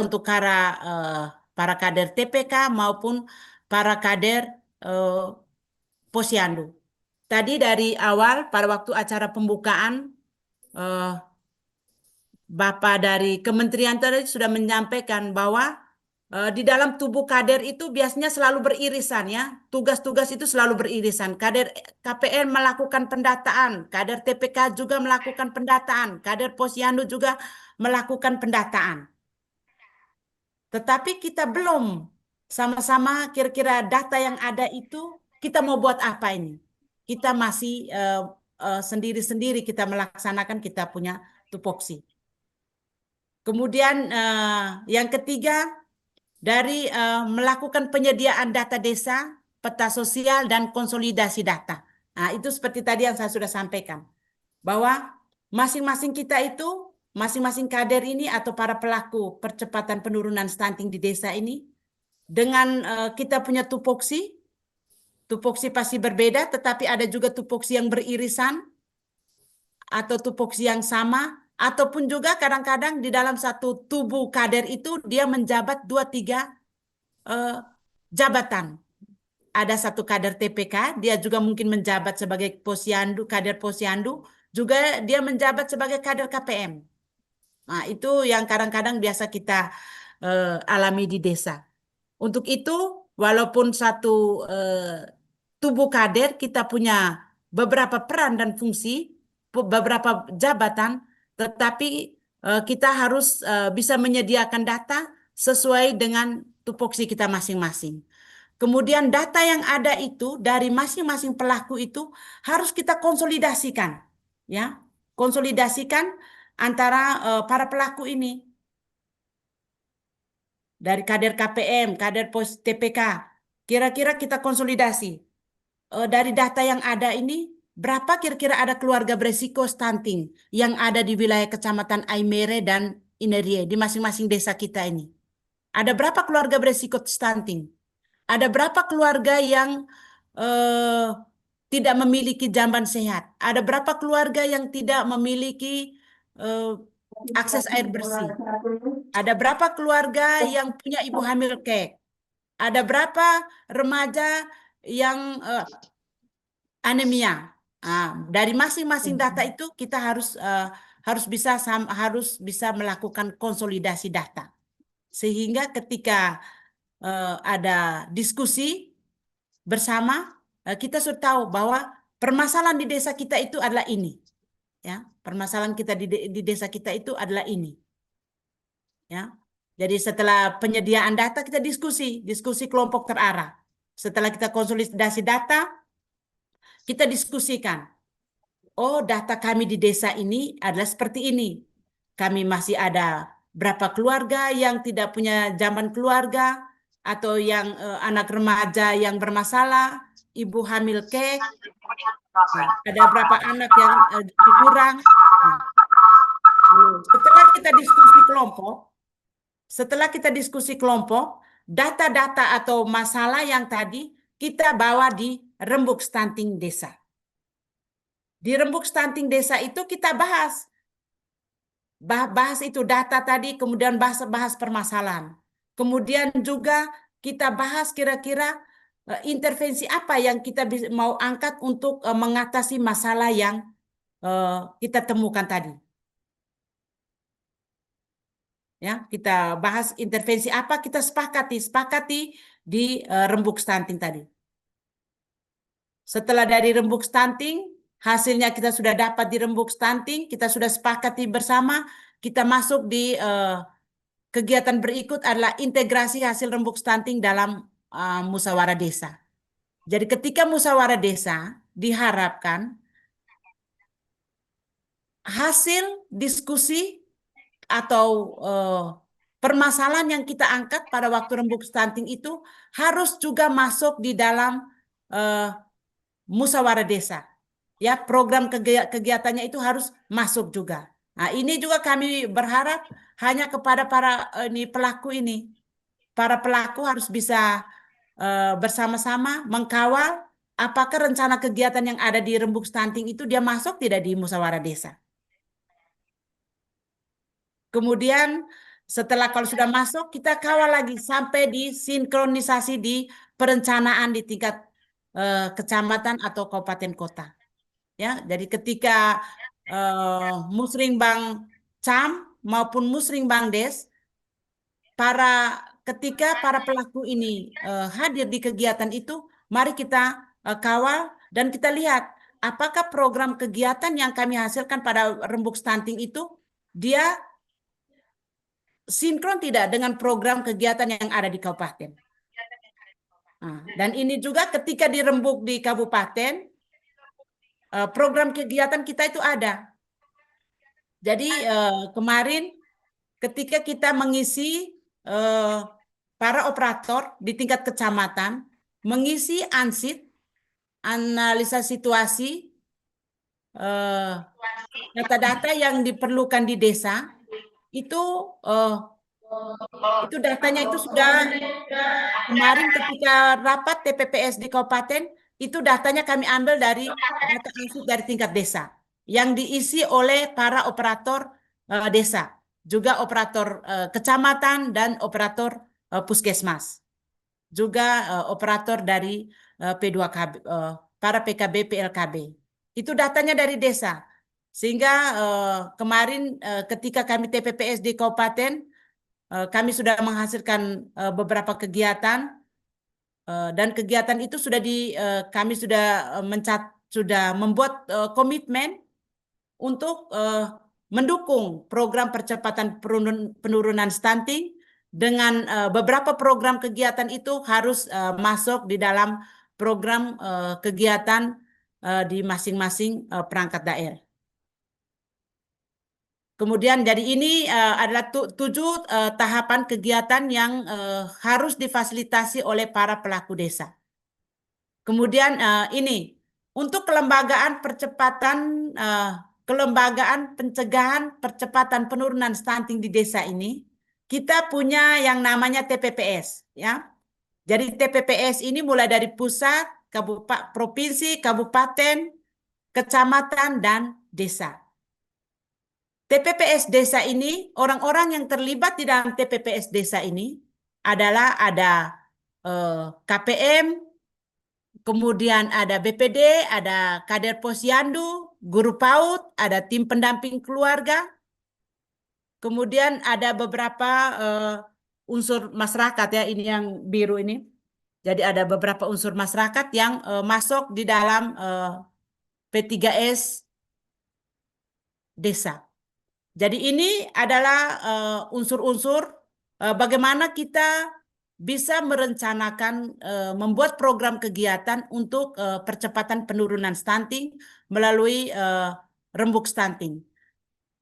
untuk para kader TPK maupun para kader Posyandu. Tadi dari awal pada waktu acara pembukaan eh, Bapak dari Kementerian tadi sudah menyampaikan bahwa di dalam tubuh kader itu biasanya selalu beririsan ya. Tugas-tugas itu selalu beririsan. Kader KPN melakukan pendataan, kader TPK juga melakukan pendataan, kader Posyandu juga melakukan pendataan. Tetapi kita belum sama-sama kira-kira data yang ada itu kita mau buat apa ini? Kita masih sendiri-sendiri kita melaksanakan kita punya tupoksi. Kemudian yang ketiga dari melakukan penyediaan data desa, peta sosial dan konsolidasi data. Nah, itu seperti tadi yang saya sudah sampaikan bahwa masing-masing kita itu, masing-masing kader ini atau para pelaku percepatan penurunan stunting di desa ini dengan kita punya tupoksi, tupoksi pasti berbeda, tetapi ada juga tupoksi yang beririsan atau tupoksi yang sama, ataupun juga kadang-kadang di dalam satu tubuh kader itu dia menjabat 2-3 jabatan. Ada satu kader TPK, dia juga mungkin menjabat sebagai posyandu, kader posyandu, juga dia menjabat sebagai kader KPM. Nah, itu yang kadang-kadang biasa kita alami di desa. Untuk itu, walaupun satu tubuh kader kita punya beberapa peran dan fungsi, beberapa jabatan, tetapi kita harus bisa menyediakan data sesuai dengan tupoksi kita masing-masing. Kemudian data yang ada itu dari masing-masing pelaku itu harus kita konsolidasikan, ya, konsolidasikan antara para pelaku ini dari kader KPM, kader pos TPK. Kira-kira kita konsolidasi dari data yang ada ini berapa kira-kira ada keluarga beresiko stunting yang ada di wilayah Kecamatan Aimere dan Inerie di masing-masing desa kita ini. Ada berapa keluarga beresiko stunting? Ada berapa keluarga yang eh, tidak memiliki jamban sehat? Ada berapa keluarga yang tidak memiliki eh, akses air bersih? Ada berapa keluarga yang punya ibu hamil kek? Ada berapa remaja yang anemia? Dari masing-masing data itu kita harus bisa melakukan konsolidasi data sehingga ketika ada diskusi bersama kita sudah tahu bahwa permasalahan di desa kita itu adalah ini, ya. Permasalahan kita di desa kita itu adalah ini, ya. Jadi setelah penyediaan data kita diskusi kelompok terarah. Setelah kita konsolidasi data, kita diskusikan. Oh, data kami di desa ini adalah seperti ini. Kami masih ada berapa keluarga yang tidak punya jamban keluarga atau yang anak remaja yang bermasalah, ibu hamil kek, nah, ada berapa anak yang kurang. Nah, setelah kita diskusi kelompok, data-data atau masalah yang tadi kita bawa di rembuk stunting desa. Di rembuk stunting desa itu kita bahas itu data tadi, kemudian bahas permasalahan. Kemudian juga kita bahas kira-kira intervensi apa yang kita mau angkat untuk mengatasi masalah yang kita temukan tadi. Ya, kita bahas intervensi apa kita sepakati di rembuk stunting tadi. Setelah dari rembuk stunting, hasilnya kita sudah dapat di rembuk stunting, kita sudah sepakati bersama, kita masuk di kegiatan berikut adalah integrasi hasil rembuk stunting dalam musyawarah desa. Jadi ketika musyawarah desa diharapkan hasil diskusi atau permasalahan yang kita angkat pada waktu rembuk stunting itu harus juga masuk di dalam musyawarah desa. Ya, program kegiatannya itu harus masuk juga. Nah, ini juga kami berharap hanya kepada para pelaku ini. Para pelaku harus bisa bersama-sama mengkawal apakah rencana kegiatan yang ada di rembuk stunting itu dia masuk tidak di musyawarah desa. Kemudian Setelah kalau sudah masuk, kita kawal lagi sampai di sinkronisasi di perencanaan di tingkat kecamatan atau kabupaten kota. Ya, jadi ketika Musringbang Cam maupun Musringbang Des, ketika para pelaku ini hadir di kegiatan itu, mari kita kawal dan kita lihat apakah program kegiatan yang kami hasilkan pada rembuk stunting itu dia sinkron tidak dengan program kegiatan yang ada di kabupaten. Nah, dan ini juga ketika dirembuk di kabupaten, program kegiatan kita itu ada. Jadi kemarin ketika kita mengisi para operator di tingkat kecamatan, mengisi ANSIT, analisa situasi, data-data yang diperlukan di desa, itu datanya itu sudah kemarin ketika rapat TPPS di kabupaten, itu datanya kami ambil dari data ANSIT dari tingkat desa yang diisi oleh para operator desa, juga operator kecamatan dan operator puskesmas, juga operator dari P2KB, para PKB PLKB. Itu datanya dari desa. Sehingga kemarin ketika kami TPPS di kabupaten, kami sudah menghasilkan beberapa kegiatan dan kegiatan itu kami sudah sudah membuat komitmen untuk mendukung program percepatan penurunan stunting dengan beberapa program kegiatan itu harus masuk di dalam program kegiatan di masing-masing perangkat daerah. Kemudian jadi ini adalah 7 tahapan kegiatan yang harus difasilitasi oleh para pelaku desa. Kemudian ini untuk kelembagaan pencegahan percepatan penurunan stunting di desa ini, kita punya yang namanya TPPS, ya. Jadi TPPS ini mulai dari pusat, provinsi, kabupaten, kecamatan, dan desa. TPPS desa ini, orang-orang yang terlibat di dalam TPPS desa ini adalah ada KPM, kemudian ada BPD, ada Kader Posyandu, guru PAUD, ada tim pendamping keluarga, kemudian ada beberapa unsur masyarakat, ya, ini yang biru ini. Jadi ada beberapa unsur masyarakat yang masuk di dalam P3S desa. Jadi ini adalah unsur-unsur bagaimana kita bisa merencanakan membuat program kegiatan untuk percepatan penurunan stunting melalui rembuk stunting.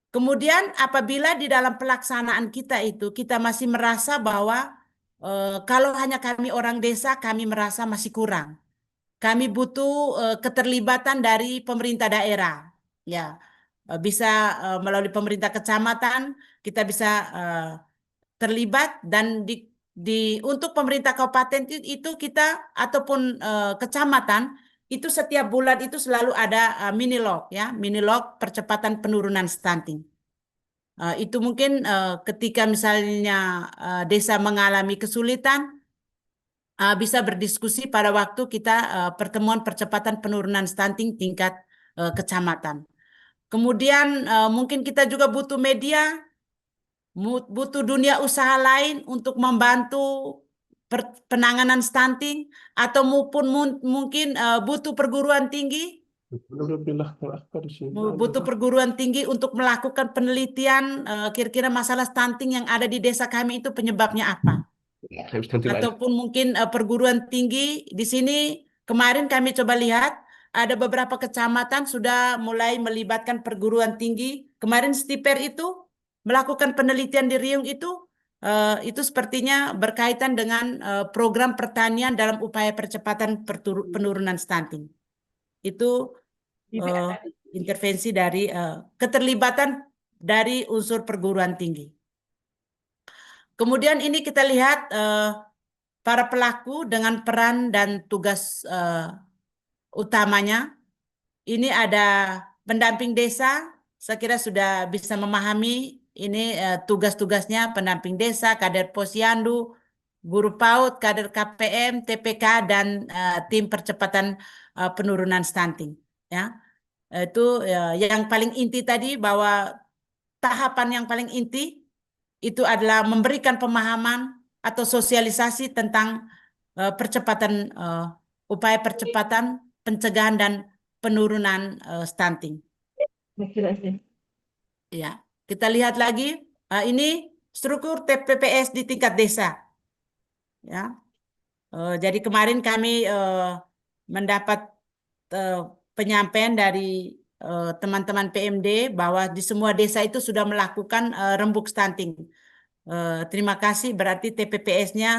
Kemudian apabila di dalam pelaksanaan kita itu kita masih merasa bahwa kalau hanya kami orang desa kami merasa masih kurang. Kami butuh keterlibatan dari pemerintah daerah. Ya, bisa melalui pemerintah kecamatan kita bisa terlibat dan untuk pemerintah kabupaten itu kita ataupun kecamatan itu setiap bulan itu selalu ada minilog, ya, minilog percepatan penurunan stunting. Itu mungkin ketika misalnya desa mengalami kesulitan bisa berdiskusi pada waktu kita pertemuan percepatan penurunan stunting tingkat kecamatan. Kemudian mungkin kita juga butuh media, butuh dunia usaha lain untuk membantu penanganan stunting, atau mungkin butuh perguruan tinggi, perguruan tinggi untuk melakukan penelitian kira-kira masalah stunting yang ada di desa kami itu penyebabnya apa. Ataupun mungkin perguruan tinggi di sini kemarin kami coba lihat ada beberapa kecamatan sudah mulai melibatkan perguruan tinggi. Kemarin Stiper itu melakukan penelitian di Riung itu sepertinya berkaitan dengan program pertanian dalam upaya percepatan penurunan stunting. Itu intervensi dari keterlibatan dari unsur perguruan tinggi. Kemudian ini kita lihat para pelaku dengan peran dan tugas utamanya. Ini ada pendamping desa, saya kira sudah bisa memahami Ini tugas-tugasnya pendamping desa, kader posyandu, guru PAUD, kader KPM, TPK, dan tim percepatan penurunan stunting. Ya, itu yang paling inti tadi bahwa tahapan yang paling inti itu adalah memberikan pemahaman atau sosialisasi tentang percepatan upaya percepatan pencegahan dan penurunan stunting. Ya, kita lihat lagi ini struktur TPPS di tingkat desa. Ya, jadi kemarin kami mendapat eh, penyampaian dari teman-teman PMD bahwa di semua desa itu sudah melakukan rembuk stunting. Terima kasih, berarti TPPS-nya